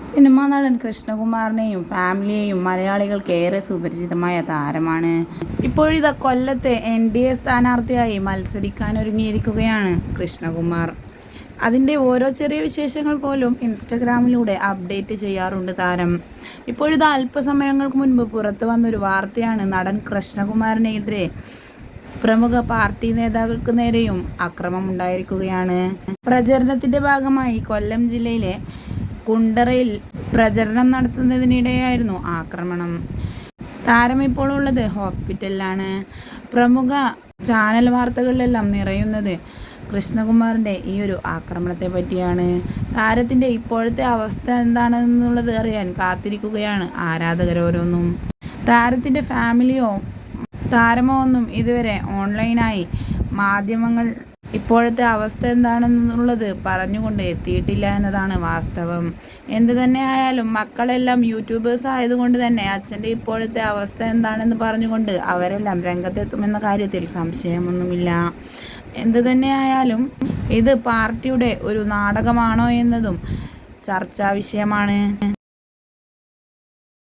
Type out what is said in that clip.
Cinema നടൻ കൃഷ്ണകുമാറിനെയും ഫാമിലിയെയും മലയാളികൾക്ക് ഏറെ സുപരിചിതമായ താരമാണ്. ഇപ്പോഴിതാ കൊല്ലത്തെ NDA സ്ഥാനാർത്ഥിയായി മത്സരിക്കാനൊരുങ്ങിയിരിക്കുകയാണ് കൃഷ്ണകുമാർ. അതിൻ്റെ ഓരോ ചെറിയ വിശേഷങ്ങൾ പോലും ഇൻസ്റ്റഗ്രാമിലൂടെ അപ്ഡേറ്റ് ചെയ്യാറുണ്ട് താരം. ഇപ്പോഴിതാ അല്പസമയങ്ങൾക്ക് മുൻപ് പുറത്തു വന്നൊരു വാർത്തയാണ് നടൻ കൃഷ്ണകുമാറിനെതിരെ പ്രമുഖ പാർട്ടി നേതാക്കൾക്ക് നേരെയും ഉണ്ടായിരിക്കുകയാണ്. പ്രചരണത്തിന്റെ ഭാഗമായി കൊല്ലം ജില്ലയിലെ കുണ്ടറയിൽ പ്രചരണം നടത്തുന്നതിനിടെയായിരുന്നു ആക്രമണം. താരം ഇപ്പോൾ ഉള്ളത് ഹോസ്പിറ്റലിലാണ്. പ്രമുഖ ചാനൽ വാർത്തകളിലെല്ലാം നിറയുന്നത് കൃഷ്ണകുമാറിൻ്റെ ഈ ഒരു ആക്രമണത്തെ പറ്റിയാണ്. താരത്തിൻ്റെ ഇപ്പോഴത്തെ അവസ്ഥ എന്താണെന്നുള്ളത് അറിയാൻ കാത്തിരിക്കുകയാണ് ആരാധകരോരോന്നും. താരത്തിൻ്റെ ഫാമിലിയോ താരമോ ഒന്നും ഇതുവരെ ഓൺലൈനായി മാധ്യമങ്ങൾ ഇപ്പോഴത്തെ അവസ്ഥ എന്താണെന്നുള്ളത് പറഞ്ഞുകൊണ്ട് എത്തിയിട്ടില്ല എന്നതാണ് വാസ്തവം. എന്തു തന്നെ ആയാലും മക്കളെല്ലാം യൂട്യൂബേഴ്സ് ആയതുകൊണ്ട് തന്നെ അച്ഛൻ്റെ ഇപ്പോഴത്തെ അവസ്ഥ എന്താണെന്ന് പറഞ്ഞുകൊണ്ട് അവരെല്ലാം രംഗത്തെത്തുമെന്ന കാര്യത്തിൽ സംശയമൊന്നുമില്ല. എന്തു തന്നെ ആയാലും ഇത് പാർട്ടിയുടെ ഒരു നാടകമാണോ എന്നതും ചർച്ചാ വിഷയമാണ്.